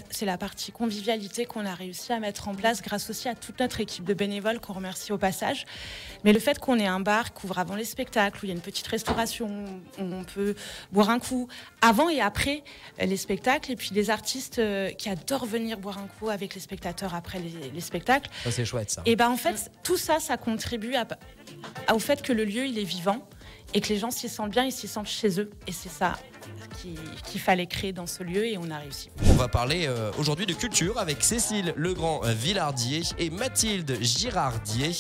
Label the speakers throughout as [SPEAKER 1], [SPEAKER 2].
[SPEAKER 1] C'est la partie convivialité qu'on a réussi à mettre en place grâce aussi à toute notre équipe de bénévoles qu'on remercie au passage. Mais le fait qu'on ait un bar qui ouvre avant les spectacles, où il y a une petite restauration, où on peut boire un coup avant et après les spectacles, et puis des artistes qui adorent venir boire un coup avec les spectateurs après les spectacles.
[SPEAKER 2] Ça, c'est chouette, ça.
[SPEAKER 1] Et ben en fait, tout ça, ça contribue au fait que le lieu, il est vivant et que les gens s'y sentent bien, ils s'y sentent chez eux. Et c'est ça qu'il fallait créer dans ce lieu et on a réussi.
[SPEAKER 2] On va parler aujourd'hui de culture avec Cécile Legrand-Villardier et Mathilde Girardier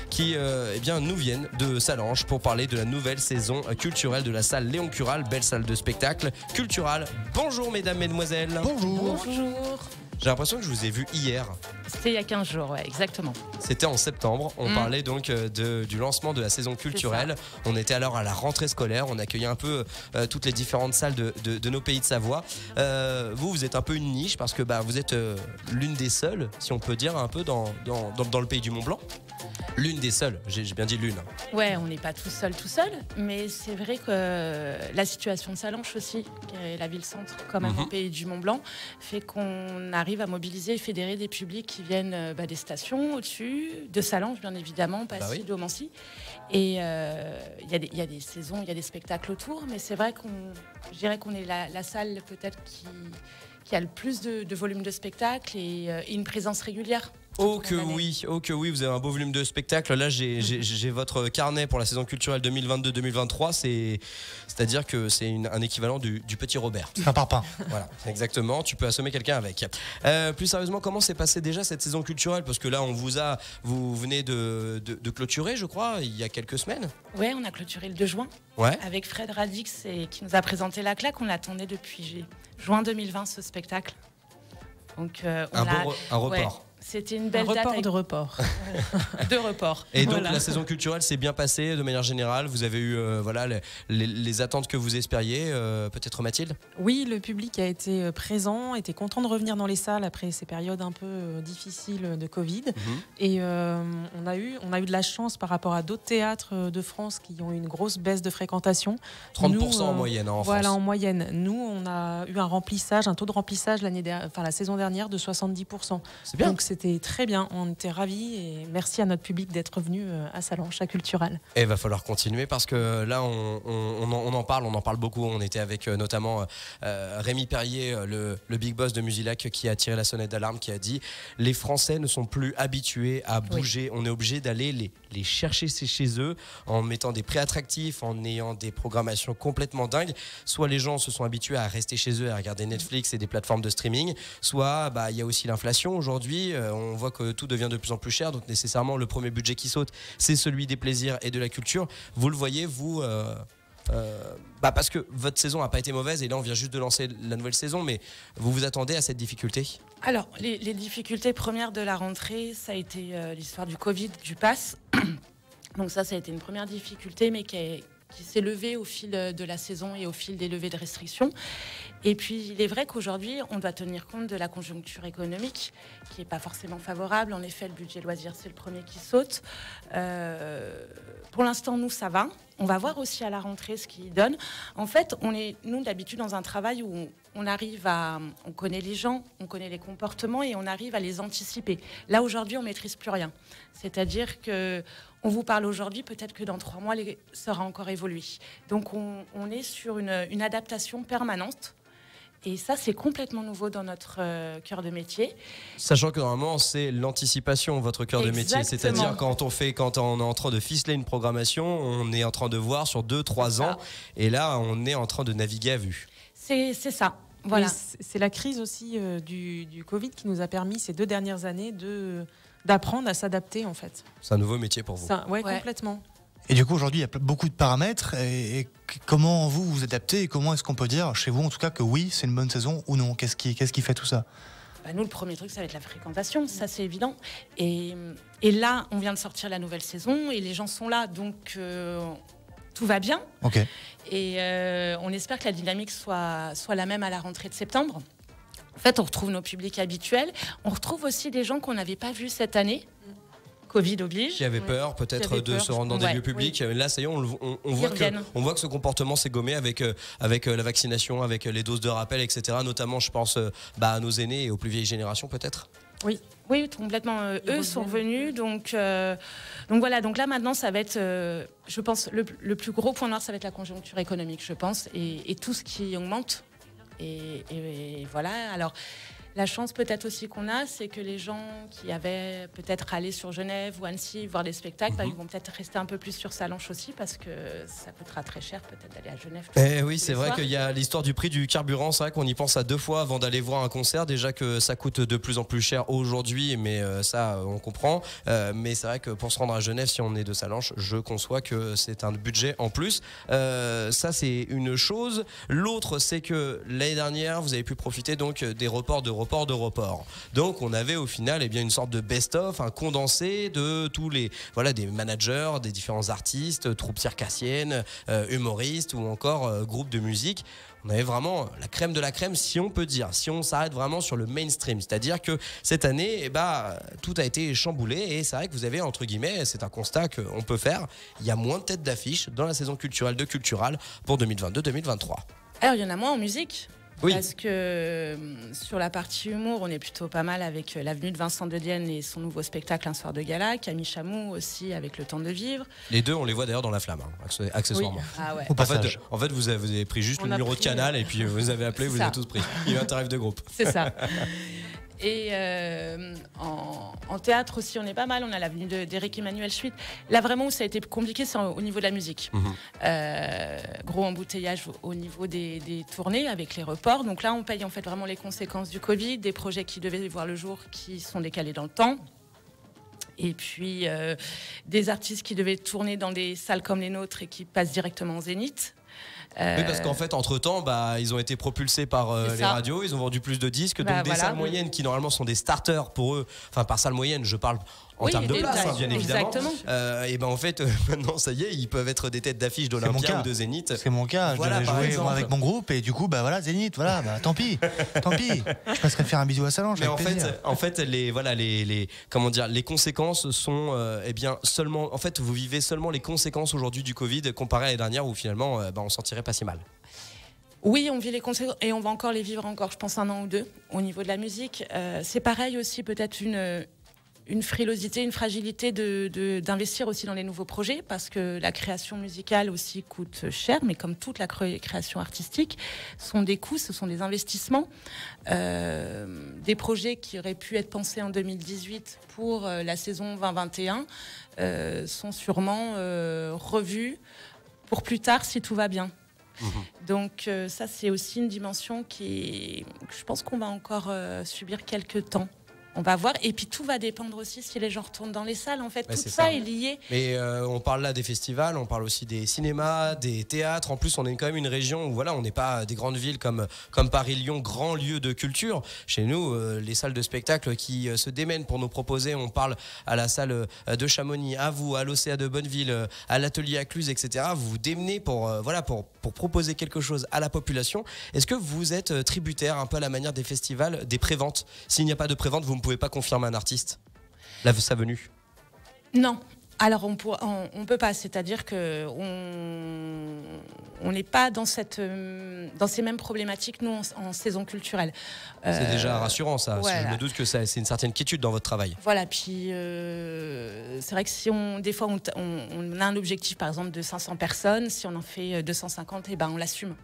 [SPEAKER 2] qui nous viennent de Sallanches pour parler de la nouvelle saison culturelle de la salle Léon Cural, belle salle de spectacle culturelle. Bonjour mesdames, mesdemoiselles.
[SPEAKER 3] Bonjour.
[SPEAKER 1] Bonjour.
[SPEAKER 2] J'ai l'impression que je vous ai vu hier.
[SPEAKER 1] C'était il y a 15 jours, ouais, exactement.
[SPEAKER 2] C'était en septembre. On parlait donc du lancement de la saison culturelle. On était alors à la rentrée scolaire. On accueillait un peu toutes les différentes salles de nos pays de Savoie. Vous êtes un peu une niche parce que vous êtes l'une des seules, si on peut dire, un peu dans le pays du Mont-Blanc. L'une des seules, j'ai bien dit l'une.
[SPEAKER 1] Ouais, on n'est pas tout seul, mais c'est vrai que la situation de Sallanches aussi, qui est la ville-centre, quand même au pays du Mont-Blanc, fait qu'on arrive à mobiliser et fédérer des publics qui viennent des stations au-dessus, de Sallanches bien évidemment, Passy, Domancy. Et il y a des saisons, il y a des spectacles autour, mais c'est vrai je dirais qu'on est la salle peut-être qui a le plus de volume de spectacles et une présence régulière.
[SPEAKER 2] Oh que oui, vous avez un beau volume de spectacles. Là, j'ai votre carnet pour la saison culturelle 2022-2023. C'est-à-dire que c'est un équivalent du petit Robert.
[SPEAKER 3] Un parpaing.
[SPEAKER 2] Voilà, exactement. Tu peux assommer quelqu'un avec. Plus sérieusement, comment s'est passée déjà cette saison culturelle? Parce que là, vous venez de clôturer, je crois, il y a quelques semaines.
[SPEAKER 1] Ouais, on a clôturé le 2 juin.
[SPEAKER 2] Ouais.
[SPEAKER 1] Avec Fred Radix qui nous a présenté La Claque. On l'attendait depuis juin 2020, ce spectacle. Donc,
[SPEAKER 2] un report.
[SPEAKER 1] Ouais. C'était une belle date.
[SPEAKER 4] De report.
[SPEAKER 1] De report.
[SPEAKER 2] Et donc la saison culturelle s'est bien passée de manière générale. Vous avez eu les attentes que vous espériez, peut-être Mathilde?
[SPEAKER 4] Oui, le public a été présent, était content de revenir dans les salles après ces périodes un peu difficiles de Covid. Et on a eu de la chance par rapport à d'autres théâtres de France qui ont eu une grosse baisse de fréquentation.
[SPEAKER 2] 30% en moyenne en France.
[SPEAKER 4] Voilà, en moyenne. Nous, on a eu un taux de remplissage la saison dernière de 70%.
[SPEAKER 2] C'est bien.
[SPEAKER 4] Donc c'était très bien, on était ravis et merci à notre public d'être venu à Sallanches, à Cultural.
[SPEAKER 2] Et il va falloir continuer parce que là on en parle beaucoup. On était avec notamment Rémi Perrier, le big boss de Musilac, qui a tiré la sonnette d'alarme, qui a dit: les Français ne sont plus habitués à bouger, on est obligé d'aller les chercher chez eux en mettant des prix attractifs, en ayant des programmations complètement dingues. Soit les gens se sont habitués à rester chez eux, à regarder Netflix et des plateformes de streaming, soit il y a aussi l'inflation aujourd'hui. On voit que tout devient de plus en plus cher, donc nécessairement le premier budget qui saute, c'est celui des plaisirs et de la culture. Vous le voyez, vous parce que votre saison n'a pas été mauvaise et là on vient juste de lancer la nouvelle saison, mais vous vous attendez à cette difficulté?
[SPEAKER 1] Alors les difficultés premières de la rentrée, ça a été l'histoire du Covid, du pass. Donc ça a été une première difficulté, mais qui s'est levée au fil de la saison et au fil des levées de restrictions. Et puis, il est vrai qu'aujourd'hui, on doit tenir compte de la conjoncture économique, qui n'est pas forcément favorable. En effet, le budget loisirs, c'est le premier qui saute. Pour l'instant, nous, ça va. On va voir aussi à la rentrée ce qu'il donne. En fait, nous, d'habitude, dans un travail où on connaît les gens, on connaît les comportements et on arrive à les anticiper. Là, aujourd'hui, on ne maîtrise plus rien. C'est-à-dire que on vous parle aujourd'hui, peut-être que dans 3 mois, ça aura encore évolué. Donc, on est sur une adaptation permanente. Et ça, c'est complètement nouveau dans notre cœur de métier.
[SPEAKER 2] Sachant que normalement, c'est l'anticipation, votre cœur de métier. C'est-à-dire quand on est en train de ficeler une programmation, on est en train de voir sur 2-3 ans. Et là, on est en train de naviguer à vue.
[SPEAKER 1] C'est ça. Voilà.
[SPEAKER 4] C'est la crise aussi du Covid qui nous a permis ces 2 dernières années d'apprendre à s'adapter, en fait.
[SPEAKER 2] C'est un nouveau métier pour vous.
[SPEAKER 4] Ouais, complètement.
[SPEAKER 3] Et du coup, aujourd'hui, il y a beaucoup de paramètres. Et comment vous vous adaptez et comment est-ce qu'on peut dire, chez vous en tout cas, que oui, c'est une bonne saison ou non? Qu'est-ce qui fait tout ça?
[SPEAKER 1] Nous, le premier truc, ça va être la fréquentation, ça c'est évident. Et là, on vient de sortir la nouvelle saison et les gens sont là, donc tout va bien.
[SPEAKER 3] Okay.
[SPEAKER 1] Et on espère que la dynamique soit la même à la rentrée de septembre. En fait, on retrouve nos publics habituels. On retrouve aussi des gens qu'on n'avait pas vus cette année. Covid oblige.
[SPEAKER 2] Qui avait peur peut-être de se rendre dans des lieux publics. Là, ça y est, on voit que ce comportement s'est gommé avec la vaccination, avec les doses de rappel, etc. Notamment, je pense à nos aînés et aux plus vieilles générations peut-être.
[SPEAKER 1] Oui, complètement. Eux sont revenus. Donc voilà. Donc là, maintenant, ça va être, je pense, le plus gros point noir, ça va être la conjoncture économique, je pense, et tout ce qui augmente. Et voilà. Alors, la chance peut-être aussi qu'on a, c'est que les gens qui avaient peut-être allé sur Genève ou Annecy voir des spectacles, ils vont peut-être rester un peu plus sur Sallanches aussi, parce que ça coûtera très cher peut-être d'aller à Genève.
[SPEAKER 2] Oui, c'est vrai qu'il y a l'histoire du prix du carburant. C'est vrai qu'on y pense à 2 fois avant d'aller voir un concert. Déjà que ça coûte de plus en plus cher aujourd'hui, mais ça, on comprend. Mais c'est vrai que pour se rendre à Genève, si on est de Sallanches, je conçois que c'est un budget en plus. Ça, c'est une chose. L'autre, c'est que l'année dernière, vous avez pu profiter donc des reports de reports. Donc on avait au final une sorte de best-of, un condensé de tous les des managers, des différents artistes, troupes circassiennes, humoristes ou encore groupes de musique. On avait vraiment la crème de la crème, si on peut dire, si on s'arrête vraiment sur le mainstream. C'est-à-dire que cette année, tout a été chamboulé et c'est vrai que vous avez, entre guillemets, c'est un constat qu'on peut faire, il y a moins de têtes d'affiche dans la saison culturelle de Cultural pour 2022-2023.
[SPEAKER 1] Alors il y en a moins en musique.
[SPEAKER 2] Oui.
[SPEAKER 1] Parce que sur la partie humour, on est plutôt pas mal avec l'avenue de Vincent de Dienne et son nouveau spectacle Un soir de gala, Camille Chamou aussi avec Le temps de vivre.
[SPEAKER 2] Les deux, on les voit d'ailleurs dans La Flamme, accessoirement.
[SPEAKER 1] Oui. Ah ouais.
[SPEAKER 2] En fait, vous avez pris juste le numéro de canal et puis vous avez appelé, vous avez tous pris. Il y a eu un tarif de groupe.
[SPEAKER 1] C'est ça. Et en théâtre aussi, on est pas mal. On a l'avenue d'Éric Emmanuel Schmitt. Là, vraiment, où ça a été compliqué, c'est au niveau de la musique. Gros embouteillage au niveau des tournées avec les reports. Donc là, on paye en fait vraiment les conséquences du Covid, des projets qui devaient voir le jour qui sont décalés dans le temps. Et puis, des artistes qui devaient tourner dans des salles comme les nôtres et qui passent directement au Zénith.
[SPEAKER 2] Oui, parce qu'en fait, entre-temps, ils ont été propulsés par les radios, ils ont vendu plus de disques, donc des salles moyennes qui normalement sont des starters pour eux, enfin par salle moyenne, je parle en termes de place, bien évidemment. Et en fait, maintenant, ça y est, ils peuvent être des têtes d'affiche d'Olympia ou de Zénith.
[SPEAKER 3] C'est mon cas, je devais jouer moi, avec mon groupe et du coup, Zénith, tant pis. Je passerai faire un bisou à Sallanches. Mais
[SPEAKER 2] en fait, les conséquences sont seulement. En fait, vous vivez seulement les conséquences aujourd'hui du Covid comparé à l'année dernière où finalement, on s'en tirait pas si mal.
[SPEAKER 1] Oui, on vit les conséquences et on va encore les vivre je pense 1 an ou 2 au niveau de la musique. C'est pareil aussi, peut-être une frilosité, une fragilité d'investir aussi dans les nouveaux projets parce que la création musicale aussi coûte cher, mais comme toute la création artistique, ce sont des coûts, ce sont des investissements. Des projets qui auraient pu être pensés en 2018 pour la saison 2021 sont sûrement revus pour plus tard si tout va bien. Donc ça, c'est aussi une dimension je pense qu'on va encore subir quelques temps. On va voir, et puis tout va dépendre aussi si les gens retournent dans les salles. En fait, tout ça est lié.
[SPEAKER 2] Mais on parle là des festivals, on parle aussi des cinémas, des théâtres. En plus, on est quand même une région où on n'est pas des grandes villes comme Paris, Lyon, grands lieux de culture. Chez nous, les salles de spectacle qui se démènent pour nous proposer, on parle à la salle de Chamonix, à vous, à l'Océa de Bonneville, à l'atelier à Cluse, etc. Vous vous démenez pour proposer quelque chose à la population. Est-ce que vous êtes tributaire un peu à la manière des festivals, des préventes? S'il n'y a pas de prévente, vous ne pouvez pas confirmer un artiste sa venue?
[SPEAKER 1] Non. Alors on peut pas, c'est-à-dire que on n'est pas dans ces mêmes problématiques nous en saison culturelle.
[SPEAKER 2] C'est déjà rassurant ça.
[SPEAKER 1] Voilà.
[SPEAKER 2] Je me doute que c'est une certaine quiétude dans votre travail.
[SPEAKER 1] Voilà, puis c'est vrai que si des fois on a un objectif par exemple de 500 personnes, si on en fait 250, on l'assume.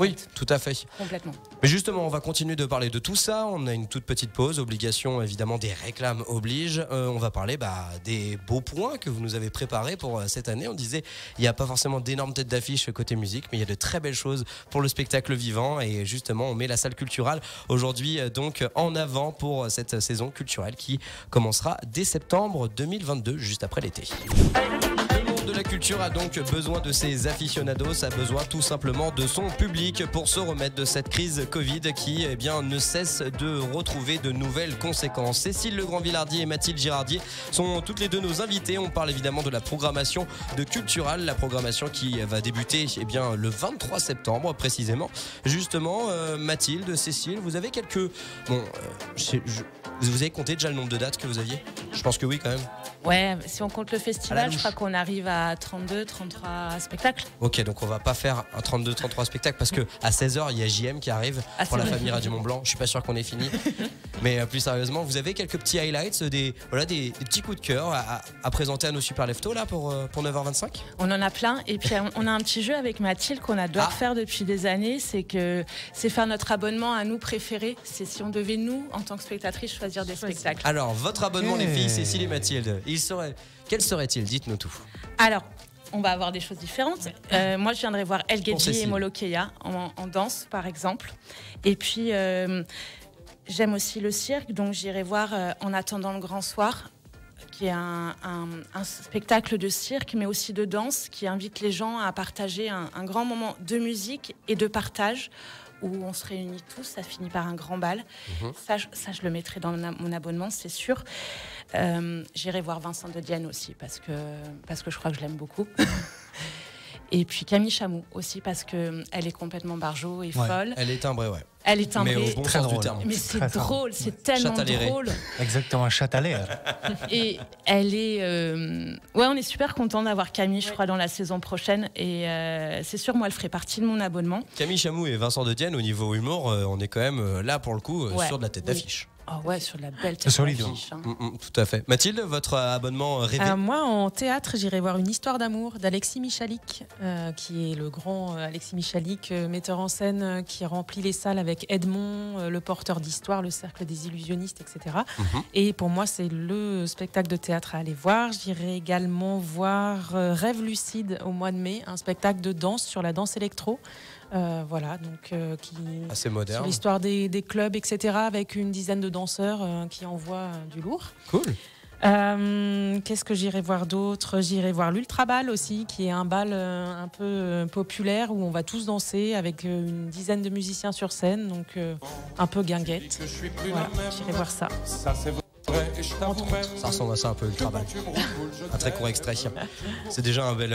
[SPEAKER 2] Oui, tout à fait.
[SPEAKER 1] Complètement.
[SPEAKER 2] Mais justement, on va continuer de parler de tout ça. On a une toute petite pause. Obligation, évidemment, des réclames oblige. On va parler des beaux points que vous nous avez préparés pour cette année. On disait, il n'y a pas forcément d'énormes têtes d'affiche côté musique, mais il y a de très belles choses pour le spectacle vivant. Et justement, on met la salle culturelle aujourd'hui donc en avant pour cette saison culturelle qui commencera dès septembre 2022, juste après l'été. De la culture a donc besoin de ses aficionados, a besoin tout simplement de son public pour se remettre de cette crise Covid qui ne cesse de retrouver de nouvelles conséquences. Cécile Legrand-Villardier et Mathilde Girardier sont toutes les deux nos invités. On parle évidemment de la programmation de Cultural, la programmation qui va débuter le 23 septembre précisément. Justement, Mathilde, Cécile, vous avez quelques... vous avez compté déjà le nombre de dates que vous aviez? Je pense que oui quand même.
[SPEAKER 1] Ouais, si on compte le
[SPEAKER 3] À la
[SPEAKER 1] festival,
[SPEAKER 3] louche.
[SPEAKER 1] je crois qu'on arrive à 32, 33 spectacles.
[SPEAKER 2] Ok, donc on va pas faire un 32-33 spectacles parce que à 16h il y a JM qui arrive
[SPEAKER 1] Ah,
[SPEAKER 2] pour
[SPEAKER 1] c'est
[SPEAKER 2] la
[SPEAKER 1] vrai.
[SPEAKER 2] famille Radio Mont Blanc. Je suis pas sûr qu'on ait fini. Mais plus sérieusement, vous avez quelques petits highlights, des petits coups de cœur à présenter à nos super leftos là pour 9h25.
[SPEAKER 1] On en a plein. Et puis, on a un petit jeu avec Mathilde qu'on adore
[SPEAKER 2] Ah.
[SPEAKER 1] faire depuis des années. C'est faire notre abonnement à nous préférés. C'est si on devait, nous, en tant que spectatrice, choisir des spectacles.
[SPEAKER 2] Alors votre abonnement
[SPEAKER 3] Ok.
[SPEAKER 2] les filles, Cécile et Mathilde, quel serait-il? Dites-nous tout.
[SPEAKER 1] Alors, on va avoir des choses différentes. Moi, je viendrai voir El
[SPEAKER 2] Pour
[SPEAKER 1] Gedji
[SPEAKER 2] Cécile.
[SPEAKER 1] et Molokeya en danse, par exemple. Et puis, j'aime aussi le cirque, donc j'irai voir En attendant le grand soir, qui est un spectacle de cirque, mais aussi de danse, qui invite les gens à partager un grand moment de musique et de partage, où on se réunit tous, ça finit par un grand bal. Ça, je le mettrai dans mon abonnement, c'est sûr. J'irai voir Vincent de Dienne aussi, parce que je crois que je l'aime beaucoup. Et puis Camille Chamou aussi, parce qu'elle est complètement barjo et
[SPEAKER 3] Ouais.
[SPEAKER 1] folle.
[SPEAKER 2] Elle est timbrée, ouais.
[SPEAKER 1] Elle est timbrée.
[SPEAKER 2] Mais au bon
[SPEAKER 3] Très
[SPEAKER 2] sens du
[SPEAKER 3] drôle.
[SPEAKER 2] terme.
[SPEAKER 1] Mais c'est
[SPEAKER 3] Très, très
[SPEAKER 1] drôle, c'est tellement
[SPEAKER 2] Chataléré.
[SPEAKER 1] drôle.
[SPEAKER 3] Exactement, un chat à l'air.
[SPEAKER 1] Et elle est. Ouais, on est super content d'avoir Camille, je crois, dans la saison prochaine. Et c'est sûr, moi, elle ferait partie de mon abonnement.
[SPEAKER 2] Camille Chamou et Vincent de Dienne, au niveau humour, on est quand même là pour le coup
[SPEAKER 1] Ouais.
[SPEAKER 2] sur de la tête
[SPEAKER 1] Oui.
[SPEAKER 2] d'affiche.
[SPEAKER 1] Oh ouais, sur de la belle
[SPEAKER 3] C'est
[SPEAKER 1] tête
[SPEAKER 3] solide,
[SPEAKER 1] d'affiche, hein.
[SPEAKER 2] Tout à fait. Mathilde, votre abonnement rêvé?
[SPEAKER 4] Moi, en théâtre, j'irai voir Une histoire d'amour d'Alexis Michalik, qui est le grand Alexis Michalik, metteur en scène, qui remplit les salles avec Edmond, le porteur d'histoire, le cercle des illusionnistes, etc. Et pour moi, c'est le spectacle de théâtre à aller voir. J'irai également voir Rêve lucide au mois de mai, un spectacle de danse sur la danse électro. Voilà, donc qui
[SPEAKER 2] Assez
[SPEAKER 4] sur
[SPEAKER 2] moderne.
[SPEAKER 4] l'histoire des clubs, etc., avec une dizaine de danseurs qui envoient du lourd.
[SPEAKER 2] Cool.
[SPEAKER 4] Qu'est-ce que j'irai voir d'autre? J'irai voir l'Ultra Bal aussi, qui est un bal un peu populaire où on va tous danser avec une dizaine de musiciens sur scène, donc un peu guinguette. Voilà, j'irai voir ça.
[SPEAKER 2] Ça ressemble à ça un peu, le travail. Un très court extrait. C'est déjà un bel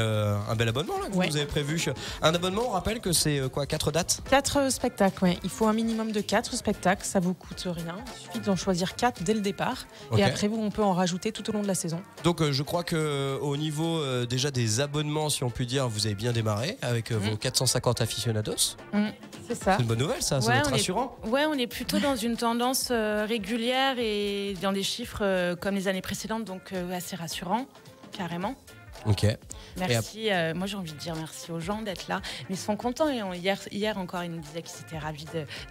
[SPEAKER 2] abonnement là, que
[SPEAKER 4] Ouais.
[SPEAKER 2] vous avez prévu. Un abonnement, on rappelle que c'est quoi, 4 dates?
[SPEAKER 4] 4 spectacles, ouais. Il faut un minimum de 4 spectacles, ça vous coûte rien. Il suffit d'en choisir 4 dès le départ.
[SPEAKER 2] Ok.
[SPEAKER 4] Et après, on peut en rajouter tout au long de la saison.
[SPEAKER 2] Donc je crois que au niveau déjà des abonnements, si on peut dire, vous avez bien démarré avec vos 450 aficionados.
[SPEAKER 4] C'est ça.
[SPEAKER 2] C'est une bonne nouvelle, ça
[SPEAKER 1] Ouais,
[SPEAKER 2] va être
[SPEAKER 1] on est-
[SPEAKER 2] rassurant.
[SPEAKER 1] Ouais, on est plutôt dans une tendance régulière et dans des chiffres comme les années précédentes, donc assez rassurant, carrément.
[SPEAKER 2] Ok.
[SPEAKER 1] Merci. Moi, j'ai envie de dire merci aux gens d'être là. Mais ils sont contents. Et hier encore, ils nous disaient qu'ils étaient ravis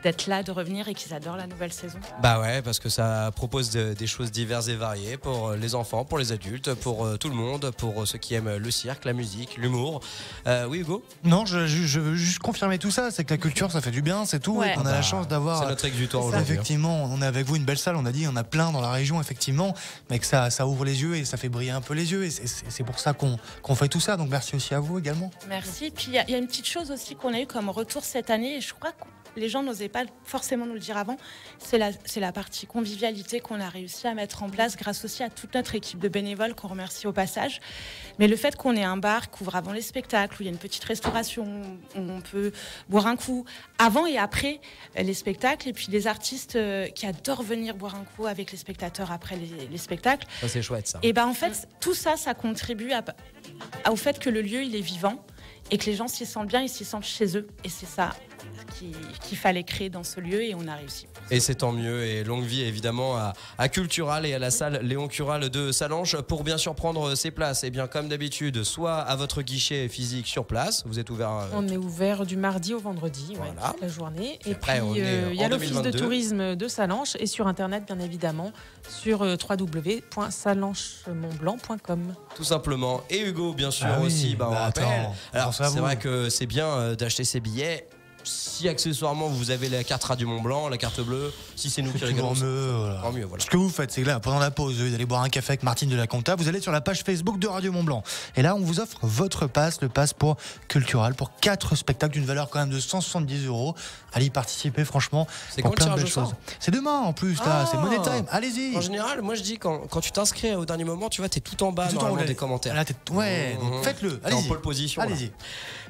[SPEAKER 1] d'être là, de revenir et qu'ils adorent la nouvelle saison.
[SPEAKER 2] Bah ouais, parce que ça propose des choses diverses et variées pour les enfants, pour les adultes, pour tout le monde, pour ceux qui aiment le cirque, la musique, l'humour. Oui, Hugo,
[SPEAKER 3] Non, je veux juste confirmer tout ça, c'est que la culture ça fait du bien, c'est tout.
[SPEAKER 1] Ouais.
[SPEAKER 3] Et qu'on a la chance d'avoir.
[SPEAKER 2] c'est notre exutoire
[SPEAKER 4] c'est ça.
[SPEAKER 2] aujourd'hui.
[SPEAKER 3] Effectivement, on est avec vous une belle salle, on a dit, on a plein dans la région, effectivement, mais que ça ouvre les yeux et ça fait briller un peu les yeux. Et c'est pour ça qu'on fait tout ça. Donc merci aussi à vous également.
[SPEAKER 1] Merci. Puis il y a une petite chose aussi qu'on a eu comme retour cette année, et je crois que les gens n'osaient pas forcément nous le dire avant, c'est la partie convivialité qu'on a réussi à mettre en place grâce aussi à toute notre équipe de bénévoles qu'on remercie au passage. Mais le fait qu'on ait un bar qui ouvre avant les spectacles, où il y a une petite restauration, où on peut boire un coup avant et après les spectacles, et puis des artistes qui adorent venir boire un coup avec les spectateurs après les spectacles.
[SPEAKER 2] Ça, c'est chouette, ça.
[SPEAKER 1] Et ben en fait, tout ça, ça contribue au fait que le lieu, il est vivant et que les gens s'y sentent bien, ils s'y sentent chez eux. Et c'est ça qu'il fallait créer dans ce lieu et on a réussi.
[SPEAKER 2] Et c'est tant mieux. Et longue vie évidemment à Cultural et à la salle Léon Cural de Salanches pour bien sûr prendre ses places. Et bien comme d'habitude, soit à votre guichet physique sur place, vous êtes ouvert.
[SPEAKER 4] On est ouvert du mardi au vendredi,
[SPEAKER 2] Voilà.
[SPEAKER 4] toute la journée.
[SPEAKER 2] Et
[SPEAKER 4] Et
[SPEAKER 2] après, on
[SPEAKER 4] puis,
[SPEAKER 2] est
[SPEAKER 4] il y a
[SPEAKER 2] en
[SPEAKER 4] l'office de
[SPEAKER 2] 2022.
[SPEAKER 4] tourisme de Salanches et sur Internet, bien évidemment, sur www.salanchemontblanc.com.
[SPEAKER 2] Tout simplement. Et Hugo, bien sûr,
[SPEAKER 3] Ah oui,
[SPEAKER 2] aussi, on
[SPEAKER 3] bah
[SPEAKER 2] rappelle.
[SPEAKER 3] attends,
[SPEAKER 2] Alors,
[SPEAKER 3] pense à
[SPEAKER 2] c'est
[SPEAKER 3] vous.
[SPEAKER 2] vrai que c'est bien d'acheter ses billets. Si accessoirement vous avez la carte Radio Mont Blanc, la carte bleue, si c'est nous qui
[SPEAKER 3] C'est toujours
[SPEAKER 2] régalons,
[SPEAKER 3] mieux, voilà.
[SPEAKER 2] encore mieux. Voilà.
[SPEAKER 3] Ce que vous faites, c'est que là, pendant la pause, vous allez boire un café avec Martine de la Conta, vous allez sur la page Facebook de Radio Mont Blanc. Et là, on vous offre votre pass, le pass pour Cultural, pour 4 spectacles d'une valeur quand même de 170 €. Allez y participer, franchement,
[SPEAKER 2] C'est
[SPEAKER 3] pour
[SPEAKER 2] quand le
[SPEAKER 3] plein de
[SPEAKER 2] tirage
[SPEAKER 3] belles
[SPEAKER 2] au sort
[SPEAKER 3] choses. C'est demain en plus, là,
[SPEAKER 2] Ah.
[SPEAKER 3] c'est Money Time. Allez-y.
[SPEAKER 2] En général, moi je dis quand tu t'inscris au dernier moment, tu vois, t'es tout en bas
[SPEAKER 3] Tout en haut,
[SPEAKER 2] normalement
[SPEAKER 3] là.
[SPEAKER 2] des commentaires.
[SPEAKER 3] Là, ouais, donc
[SPEAKER 2] Mmh.
[SPEAKER 3] faites-le.
[SPEAKER 2] T'es en
[SPEAKER 3] Allez-y.
[SPEAKER 2] pole position. là.
[SPEAKER 3] Allez-y.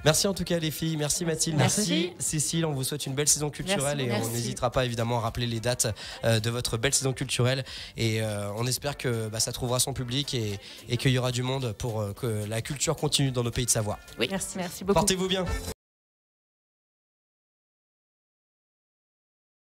[SPEAKER 2] Merci en tout cas les filles, merci Mathilde,
[SPEAKER 1] Merci.
[SPEAKER 2] Cécile, on vous souhaite une belle saison culturelle
[SPEAKER 1] Merci.
[SPEAKER 2] et on n'hésitera pas évidemment à rappeler les dates de votre belle saison culturelle et on espère que ça trouvera son public et qu'il y aura du monde pour que la culture continue dans nos pays de Savoie.
[SPEAKER 1] Oui, merci beaucoup.
[SPEAKER 2] Portez-vous bien.